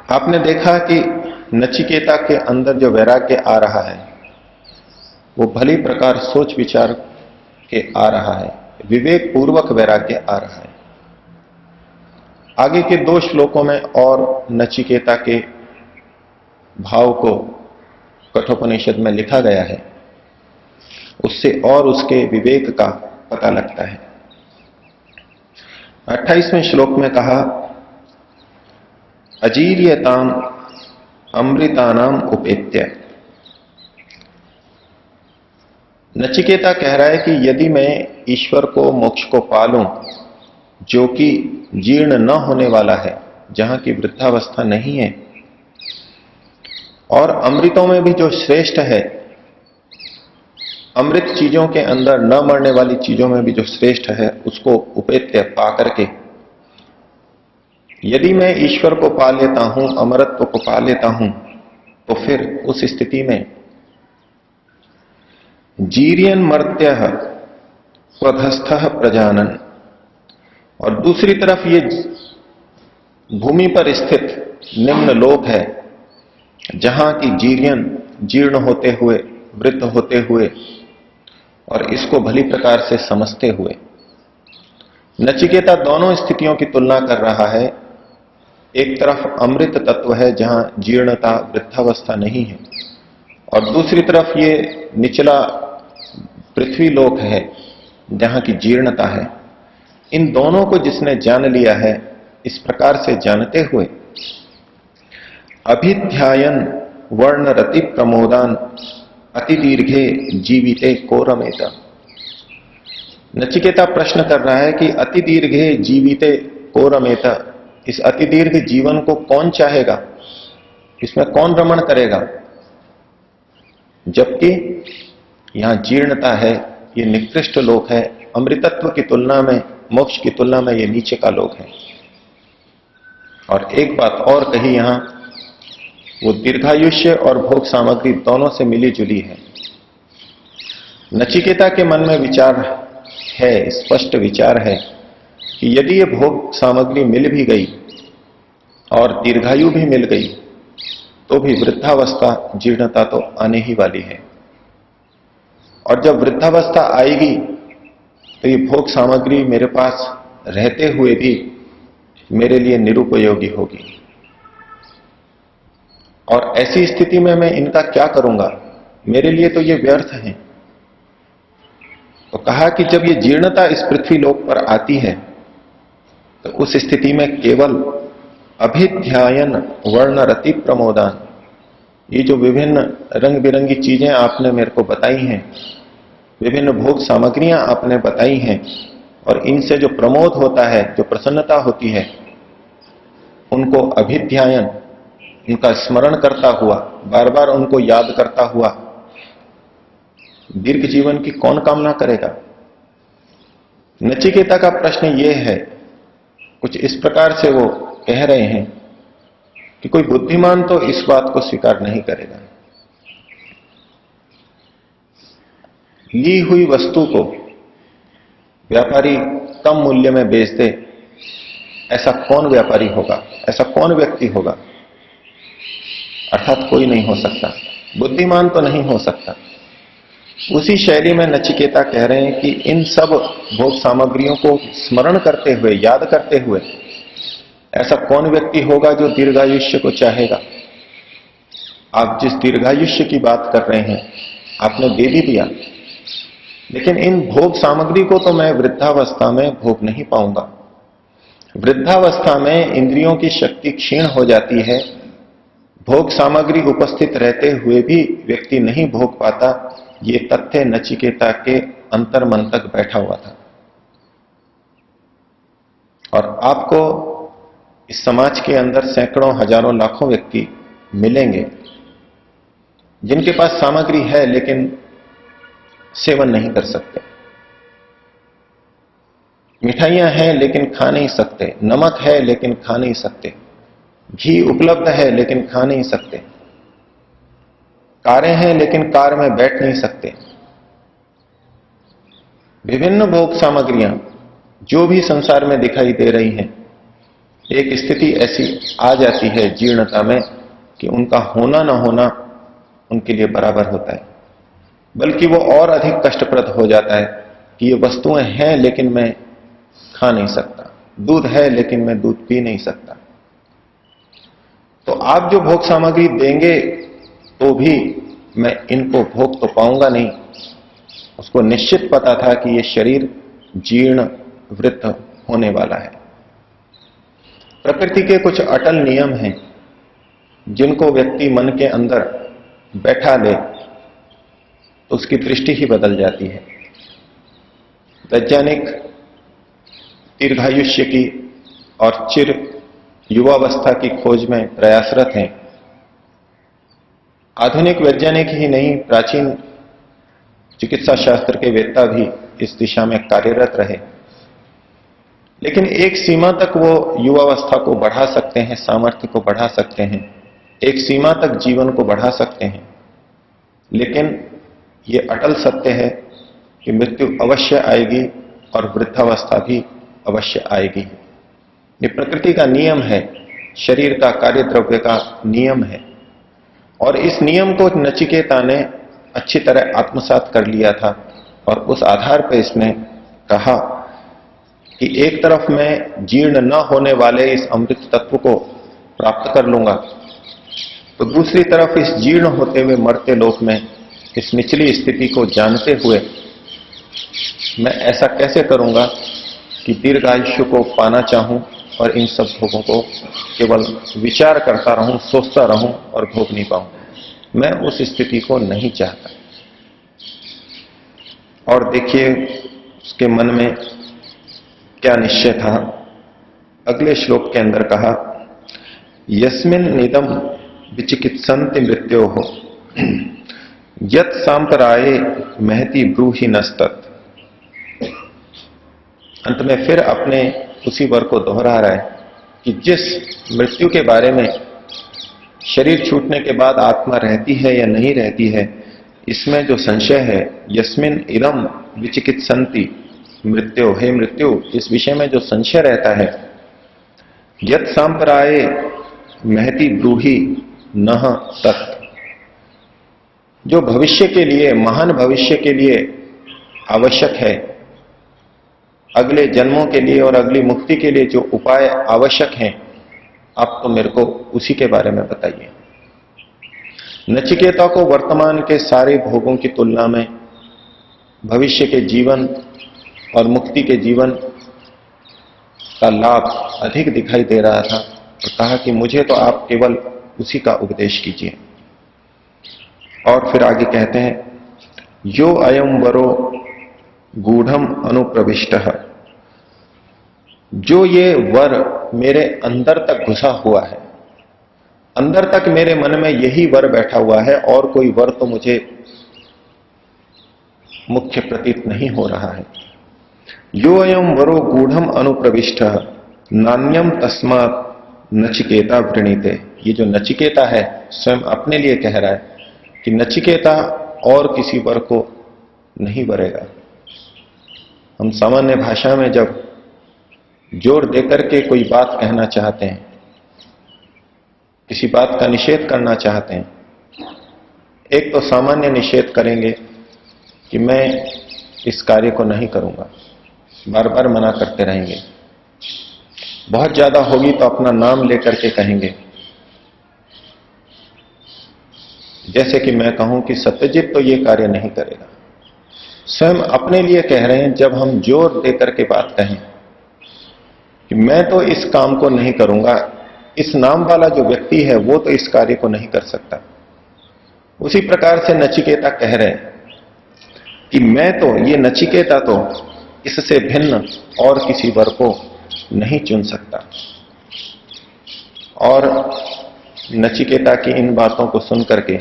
आपने देखा कि नचिकेता के अंदर जो वैराग्य आ रहा है वो भली प्रकार सोच विचार के आ रहा है, विवेक पूर्वक वैराग्य आ रहा है। आगे के 2 श्लोकों में और नचिकेता के भाव को कठोपनिषद में लिखा गया है, उससे और उसके विवेक का पता लगता है। 28वें श्लोक में कहा, अजीर्यताम अमृतानाम उपेत्य। नचिकेता कह रहा है कि यदि मैं ईश्वर को, मोक्ष को पालूं, जो कि जीर्ण न होने वाला है, जहां की वृद्धावस्था नहीं है, और अमृतों में भी जो श्रेष्ठ है, अमृत चीजों के अंदर न मरने वाली चीजों में भी जो श्रेष्ठ है, उसको उपेत्य पा करके यदि मैं ईश्वर को पा लेता हूं, अमरत्व को पा लेता हूं, तो फिर उस स्थिति में जीर्यन मर्त्य स्वधस्थ प्रजानन, और दूसरी तरफ ये भूमि पर स्थित निम्न लोक है, जहां की जीर्यन जीर्ण होते हुए, वृद्ध होते हुए, और इसको भली प्रकार से समझते हुए नचिकेता दोनों स्थितियों की तुलना कर रहा है। एक तरफ अमृत तत्व है जहां जीर्णता, वृद्धावस्था नहीं है, और दूसरी तरफ ये निचला पृथ्वी लोक है जहां की जीर्णता है। इन दोनों को जिसने जान लिया है, इस प्रकार से जानते हुए अभिध्यायन वर्ण रति प्रमोदान अति दीर्घे जीविते को रमेत। नचिकेता प्रश्न कर रहा है कि अति दीर्घे जीविते को रमेत, इस अति दीर्घ जीवन को कौन चाहेगा, इसमें कौन रमण करेगा, जबकि यहां जीर्णता है, ये निकृष्ट लोक है, अमृतत्व की तुलना में, मोक्ष की तुलना में ये नीचे का लोक है। और एक बात और कही यहां, वो दीर्घायुष्य और भोग सामग्री दोनों से मिली जुली है। नचिकेता के मन में विचार है, स्पष्ट विचार है कि यदि ये भोग सामग्री मिल भी गई और दीर्घायु भी मिल गई, तो भी वृद्धावस्था, जीर्णता तो आने ही वाली है। और जब वृद्धावस्था आएगी तो ये भोग सामग्री मेरे पास रहते हुए भी मेरे लिए निरुपयोगी होगी, और ऐसी स्थिति में मैं इनका क्या करूंगा, मेरे लिए तो ये व्यर्थ है। तो कहा कि जब ये जीर्णता इस पृथ्वी लोक पर आती है, तो उस स्थिति में केवल अभिध्यायन वर्ण रति प्रमोदान, ये जो विभिन्न रंग बिरंगी चीजें आपने मेरे को बताई हैं, विभिन्न भोग सामग्रियां आपने बताई हैं, और इनसे जो प्रमोद होता है, जो प्रसन्नता होती है, उनको अभिध्यायन, उनका स्मरण करता हुआ, बार बार उनको याद करता हुआ दीर्घ जीवन की कौन कामना करेगा। नचिकेता का प्रश्न यह है, कुछ इस प्रकार से वो कह रहे हैं कि कोई बुद्धिमान तो इस बात को स्वीकार नहीं करेगा। ली हुई वस्तु को व्यापारी कम मूल्य में बेच दे, ऐसा कौन व्यापारी होगा, ऐसा कौन व्यक्ति होगा? अर्थात कोई नहीं हो सकता, बुद्धिमान तो नहीं हो सकता। उसी शैली में नचिकेता कह रहे हैं कि इन सब भोग सामग्रियों को स्मरण करते हुए, याद करते हुए, ऐसा कौन व्यक्ति होगा जो दीर्घायुष्य को चाहेगा। आप जिस दीर्घायुष्य की बात कर रहे हैं आपने दे भी दिया, लेकिन इन भोग सामग्री को तो मैं वृद्धावस्था में भोग नहीं पाऊंगा। वृद्धावस्था में इंद्रियों की शक्ति क्षीण हो जाती है, भोग सामग्री उपस्थित रहते हुए भी व्यक्ति नहीं भोग पाता। ये तथ्य नचिकेता के अंतर्मन तक बैठा हुआ था। और आपको इस समाज के अंदर सैकड़ों, हजारों, लाखों व्यक्ति मिलेंगे जिनके पास सामग्री है लेकिन सेवन नहीं कर सकते। मिठाइयां हैं लेकिन खा नहीं सकते, नमक है लेकिन खा नहीं सकते, घी उपलब्ध है लेकिन खा नहीं सकते, कारें हैं लेकिन कार में बैठ नहीं सकते। विभिन्न भोग सामग्रियां जो भी संसार में दिखाई दे रही हैं, एक स्थिति ऐसी आ जाती है जीर्णता में कि उनका होना ना होना उनके लिए बराबर होता है, बल्कि वो और अधिक कष्टप्रद हो जाता है कि ये वस्तुएं हैं लेकिन मैं खा नहीं सकता, दूध है लेकिन मैं दूध पी नहीं सकता। तो आप जो भोग सामग्री देंगे तो भी मैं इनको भोग तो पाऊंगा नहीं। उसको निश्चित पता था कि ये शरीर जीर्ण, वृद्ध होने वाला है। प्रकृति के कुछ अटल नियम हैं जिनको व्यक्ति मन के अंदर बैठा ले तो उसकी दृष्टि ही बदल जाती है। वैज्ञानिक दीर्घायुष्य की और चिर युवावस्था की खोज में प्रयासरत हैं। आधुनिक वैज्ञानिक ही नहीं, प्राचीन चिकित्सा शास्त्र के वेत्ता भी इस दिशा में कार्यरत रहे, लेकिन एक सीमा तक वो युवावस्था को बढ़ा सकते हैं, सामर्थ्य को बढ़ा सकते हैं, एक सीमा तक जीवन को बढ़ा सकते हैं। लेकिन ये अटल सत्य है कि मृत्यु अवश्य आएगी और वृद्धावस्था भी अवश्य आएगी। ये प्रकृति का नियम है, शरीर का, कार्यद्रव्य का नियम है। और इस नियम को नचिकेता ने अच्छी तरह आत्मसात कर लिया था और उस आधार पर इसने कहा कि एक तरफ मैं जीर्ण न होने वाले इस अमृत तत्व को प्राप्त कर लूंगा, तो दूसरी तरफ इस जीर्ण होते हुए मरते लोक में इस निचली स्थिति को जानते हुए मैं ऐसा कैसे करूंगा कि दीर्घायुष्य को पाना चाहूं और इन सब भोगों को केवल विचार करता रहूं, सोचता रहूं और भोग नहीं पाऊं। मैं उस स्थिति को नहीं चाहता। और देखिए उसके मन में क्या निश्चय था। अगले श्लोक के अंदर कहा, यस्मिन निदम विचिकित्सन्ति मृत्योः यत् सांपराये महति ब्रूहि नस्तत्। अंत में फिर अपने उसी वर को दोहरा रहा है कि जिस मृत्यु के बारे में शरीर छूटने के बाद आत्मा रहती है या नहीं रहती है, इसमें जो संशय है, यस्मिन इदम विचिकित्सन्ति मृत्यो, हे मृत्यु, इस विषय में जो संशय रहता है, यत् सांपराये महति ब्रूहि नह तत्, जो भविष्य के लिए, महान भविष्य के लिए आवश्यक है, अगले जन्मों के लिए और अगली मुक्ति के लिए जो उपाय आवश्यक हैं, आप तो मेरे को उसी के बारे में बताइए। नचिकेता को वर्तमान के सारे भोगों की तुलना में भविष्य के जीवन और मुक्ति के जीवन का लाभ अधिक दिखाई दे रहा था, और कहा कि मुझे तो आप केवल उसी का उपदेश कीजिए। और फिर आगे कहते हैं, यो अयम वरो गूढ़म अनुप्रविष्टः, जो ये वर मेरे अंदर तक घुसा हुआ है, अंदर तक मेरे मन में यही वर बैठा हुआ है, और कोई वर तो मुझे मुख्य प्रतीत नहीं हो रहा है। यो अयम वरो गूढ़म अनुप्रविष्टः नान्यम तस्मात् नचिकेता वृणीते। ये जो नचिकेता है स्वयं अपने लिए कह रहा है कि नचिकेता और किसी वर को नहीं वरेगा। हम सामान्य भाषा में जब जोर देकर के कोई बात कहना चाहते हैं, किसी बात का निषेध करना चाहते हैं, एक तो सामान्य निषेध करेंगे कि मैं इस कार्य को नहीं करूंगा, बार बार मना करते रहेंगे। बहुत ज्यादा होगी तो अपना नाम लेकर के कहेंगे। जैसे कि मैं कहूं कि सत्यजीत तो ये कार्य नहीं करेगा। स्वयं अपने लिए कह रहे हैं। जब हम जोर देकर के बात कहें कि मैं तो इस काम को नहीं करूंगा, इस नाम वाला जो व्यक्ति है वो तो इस कार्य को नहीं कर सकता। उसी प्रकार से नचिकेता कह रहे हैं कि मैं तो, ये नचिकेता तो इससे भिन्न और किसी वर को नहीं चुन सकता। और नचिकेता की इन बातों को सुनकर के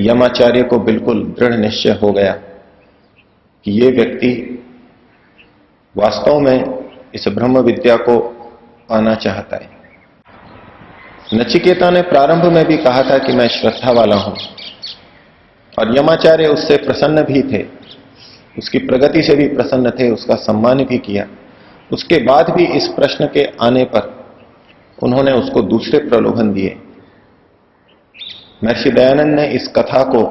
यमाचार्य को बिल्कुल दृढ़ निश्चय हो गया कि ये व्यक्ति वास्तव में इस ब्रह्म विद्या को पाना चाहता है। नचिकेता ने प्रारंभ में भी कहा था कि मैं श्रद्धा वाला हूं, और यमाचार्य उससे प्रसन्न भी थे, उसकी प्रगति से भी प्रसन्न थे, उसका सम्मान भी किया। उसके बाद भी इस प्रश्न के आने पर उन्होंने उसको दूसरे प्रलोभन दिए। महर्षि दयानंद ने इस कथा को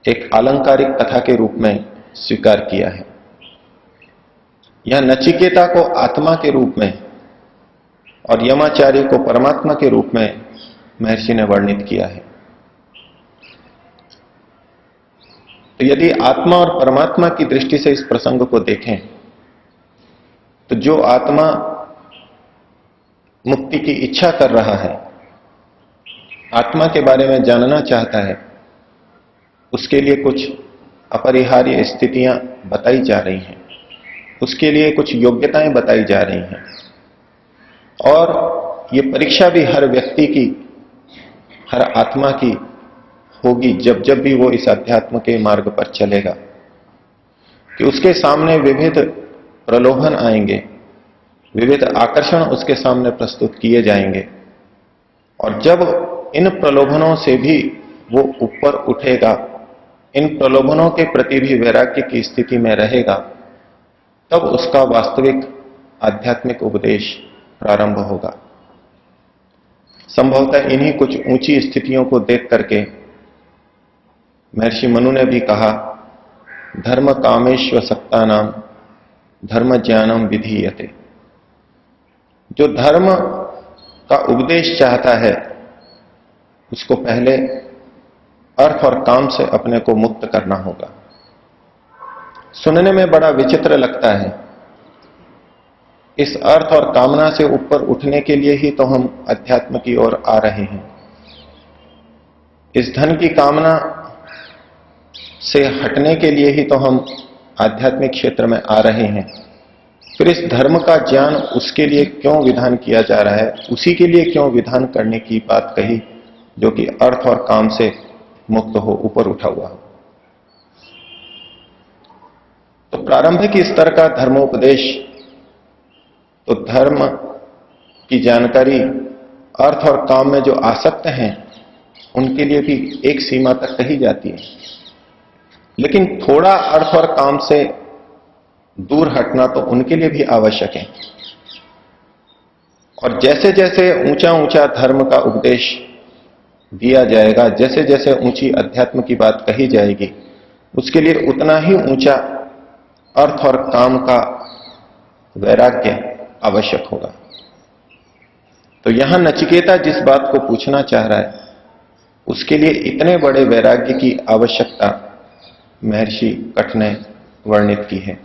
एक आलंकारिक कथा के रूप में स्वीकार किया है। यह नचिकेता को आत्मा के रूप में और यमाचार्य को परमात्मा के रूप में महर्षि ने वर्णित किया है। तो यदि आत्मा और परमात्मा की दृष्टि से इस प्रसंग को देखें तो जो आत्मा मुक्ति की इच्छा कर रहा है, आत्मा के बारे में जानना चाहता है, उसके लिए कुछ अपरिहार्य स्थितियां बताई जा रही हैं, उसके लिए कुछ योग्यताएं बताई जा रही हैं। और ये परीक्षा भी हर व्यक्ति की, हर आत्मा की होगी जब जब भी वो इस अध्यात्म के मार्ग पर चलेगा, कि उसके सामने विविध प्रलोभन आएंगे, विविध आकर्षण उसके सामने प्रस्तुत किए जाएंगे। और जब इन प्रलोभनों से भी वो ऊपर उठेगा, इन प्रलोभनों के प्रति भी वैराग्य की स्थिति में रहेगा, तब उसका वास्तविक आध्यात्मिक उपदेश प्रारंभ होगा। संभवतः इन्हीं कुछ ऊंची स्थितियों को देख करके महर्षि मनु ने भी कहा, धर्म कामेश्व सत्ता नाम धर्म ज्ञानम विधीयते। जो धर्म का उपदेश चाहता है उसको पहले अर्थ और काम से अपने को मुक्त करना होगा। सुनने में बड़ा विचित्र लगता है, इस अर्थ और कामना से ऊपर उठने के लिए ही तो हम अध्यात्म की ओर आ रहे हैं। इस धन की कामना से हटने के लिए ही तो हम आध्यात्मिक क्षेत्र में आ रहे हैं। फिर इस धर्म का ज्ञान उसके लिए क्यों विधान किया जा रहा है, उसी के लिए क्यों विधान करने की बात कही जो कि अर्थ और काम से मुक्त हो, ऊपर उठा हुआ हो। तो प्रारंभिक स्तर का धर्मोपदेश, तो धर्म की जानकारी अर्थ और काम में जो आसक्त हैं उनके लिए भी एक सीमा तक कही जाती है, लेकिन थोड़ा अर्थ और काम से दूर हटना तो उनके लिए भी आवश्यक है। और जैसे जैसे ऊंचा ऊंचा धर्म का उपदेश दिया जाएगा, जैसे जैसे ऊंची अध्यात्म की बात कही जाएगी, उसके लिए उतना ही ऊंचा अर्थ और काम का वैराग्य आवश्यक होगा। तो यहां नचिकेता जिस बात को पूछना चाह रहा है उसके लिए इतने बड़े वैराग्य की आवश्यकता महर्षि कठ ने वर्णित की है।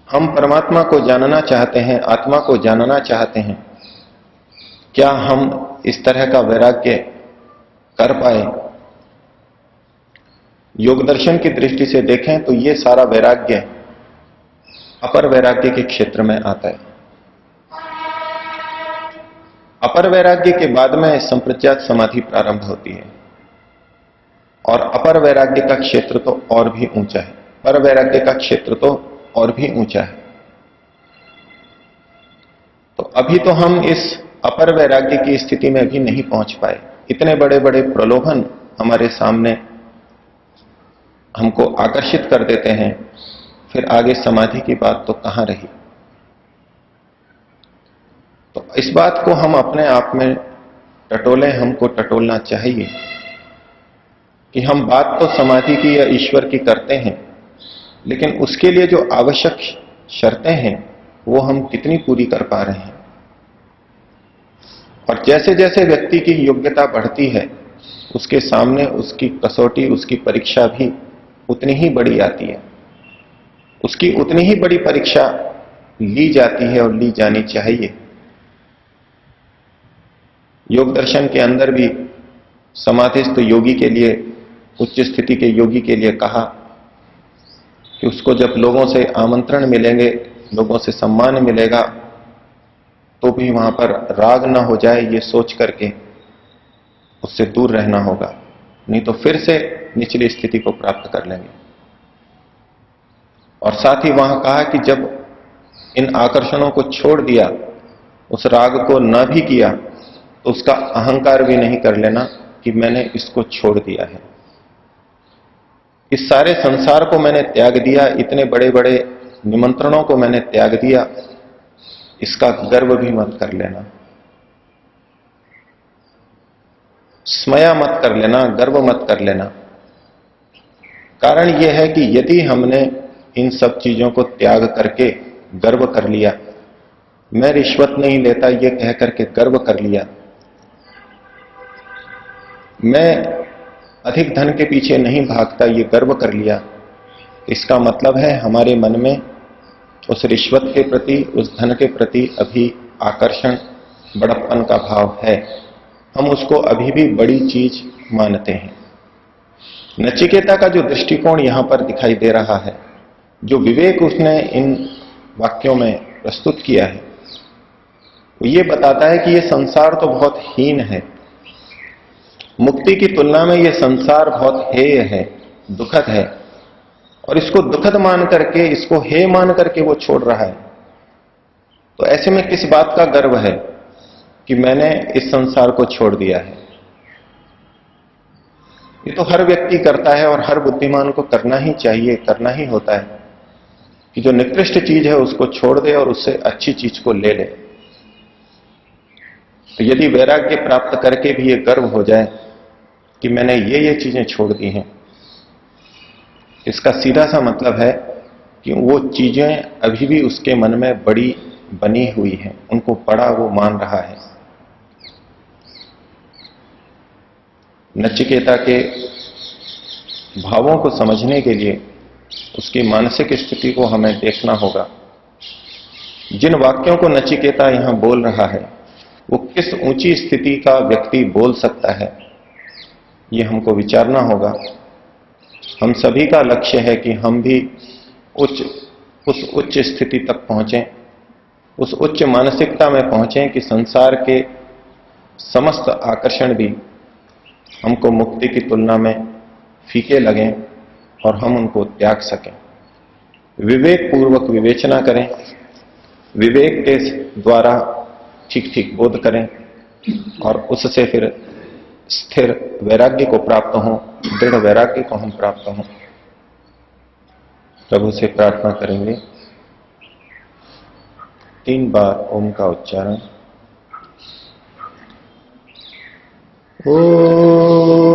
हम परमात्मा को जानना चाहते हैं, आत्मा को जानना चाहते हैं, क्या हम इस तरह का वैराग्य कर पाए? योग दर्शन की दृष्टि से देखें तो यह सारा वैराग्य अपर वैराग्य के क्षेत्र में आता है। अपर वैराग्य के बाद में संप्रज्ञात समाधि प्रारंभ होती है, और अपर वैराग्य का क्षेत्र तो और भी ऊंचा है, पर वैराग्य का क्षेत्र तो और भी ऊंचा है। तो अभी तो हम इस अपर वैराग्य की स्थिति में भी नहीं पहुंच पाए। इतने बड़े बड़े प्रलोभन हमारे सामने हमको आकर्षित कर देते हैं, फिर आगे समाधि की बात तो कहां रही। तो इस बात को हम अपने आप में टटोलें, हमको टटोलना चाहिए कि हम बात तो समाधि की या ईश्वर की करते हैं, लेकिन उसके लिए जो आवश्यक शर्तें हैं वो हम कितनी पूरी कर पा रहे हैं। और जैसे जैसे व्यक्ति की योग्यता बढ़ती है, उसके सामने उसकी कसौटी, उसकी परीक्षा भी उतनी ही बड़ी आती है। उसकी उतनी ही बड़ी परीक्षा ली जाती है और ली जानी चाहिए। योग दर्शन के अंदर भी समाधिस्थ योगी के लिए, उच्च स्थिति के योगी के लिए कहा कि उसको जब लोगों से आमंत्रण मिलेंगे, लोगों से सम्मान मिलेगा, तो भी वहां पर राग न हो जाए ये सोच करके उससे दूर रहना होगा, नहीं तो फिर से निचली स्थिति को प्राप्त कर लेंगे। और साथ ही वहां कहा कि जब इन आकर्षणों को छोड़ दिया, उस राग को न भी किया, तो उसका अहंकार भी नहीं कर लेना कि मैंने इसको छोड़ दिया है, इस सारे संसार को मैंने त्याग दिया, इतने बड़े बड़े निमंत्रणों को मैंने त्याग दिया, इसका गर्व भी मत कर लेना, स्मया मत कर लेना, गर्व मत कर लेना। कारण यह है कि यदि हमने इन सब चीजों को त्याग करके गर्व कर लिया, मैं रिश्वत नहीं लेता ये कह करके गर्व कर लिया, मैं अधिक धन के पीछे नहीं भागता ये गर्व कर लिया, इसका मतलब है हमारे मन में उस रिश्वत के प्रति, उस धन के प्रति अभी आकर्षण, बड़प्पन का भाव है। हम उसको अभी भी बड़ी चीज मानते हैं। नचिकेता का जो दृष्टिकोण यहां पर दिखाई दे रहा है, जो विवेक उसने इन वाक्यों में प्रस्तुत किया है, वो ये बताता है कि ये संसार तो बहुत हीन है, मुक्ति की तुलना में ये संसार बहुत हेय है, दुखद है, और इसको दुखद मान करके, इसको हेय मान करके वो छोड़ रहा है। तो ऐसे में किस बात का गर्व है कि मैंने इस संसार को छोड़ दिया है। ये तो हर व्यक्ति करता है और हर बुद्धिमान को करना ही चाहिए, करना ही होता है कि जो निकृष्ट चीज है उसको छोड़ दे और उससे अच्छी चीज को ले ले। तो यदि वैराग्य प्राप्त करके भी ये गर्व हो जाए कि मैंने ये चीजें छोड़ दी हैं, इसका सीधा सा मतलब है कि वो चीजें अभी भी उसके मन में बड़ी बनी हुई हैं, उनको बड़ा वो मान रहा है। नचिकेता के भावों को समझने के लिए उसकी मानसिक स्थिति को हमें देखना होगा। जिन वाक्यों को नचिकेता यहां बोल रहा है, वो किस ऊंची स्थिति का व्यक्ति बोल सकता है, ये हमको विचारना होगा। हम सभी का लक्ष्य है कि हम भी उस उच्च स्थिति तक पहुंचें, उस उच्च मानसिकता में पहुंचें कि संसार के समस्त आकर्षण भी हमको मुक्ति की तुलना में फीके लगें और हम उनको त्याग सकें। विवेक पूर्वक विवेचना करें, विवेक के द्वारा ठीक ठीक बोध करें और उससे फिर स्थिर वैराग्य को प्राप्त हों, दृढ़ वैराग्य को हम प्राप्त हों। प्रभु से प्रार्थना करेंगे 3 बार ओम का उच्चारण। ओ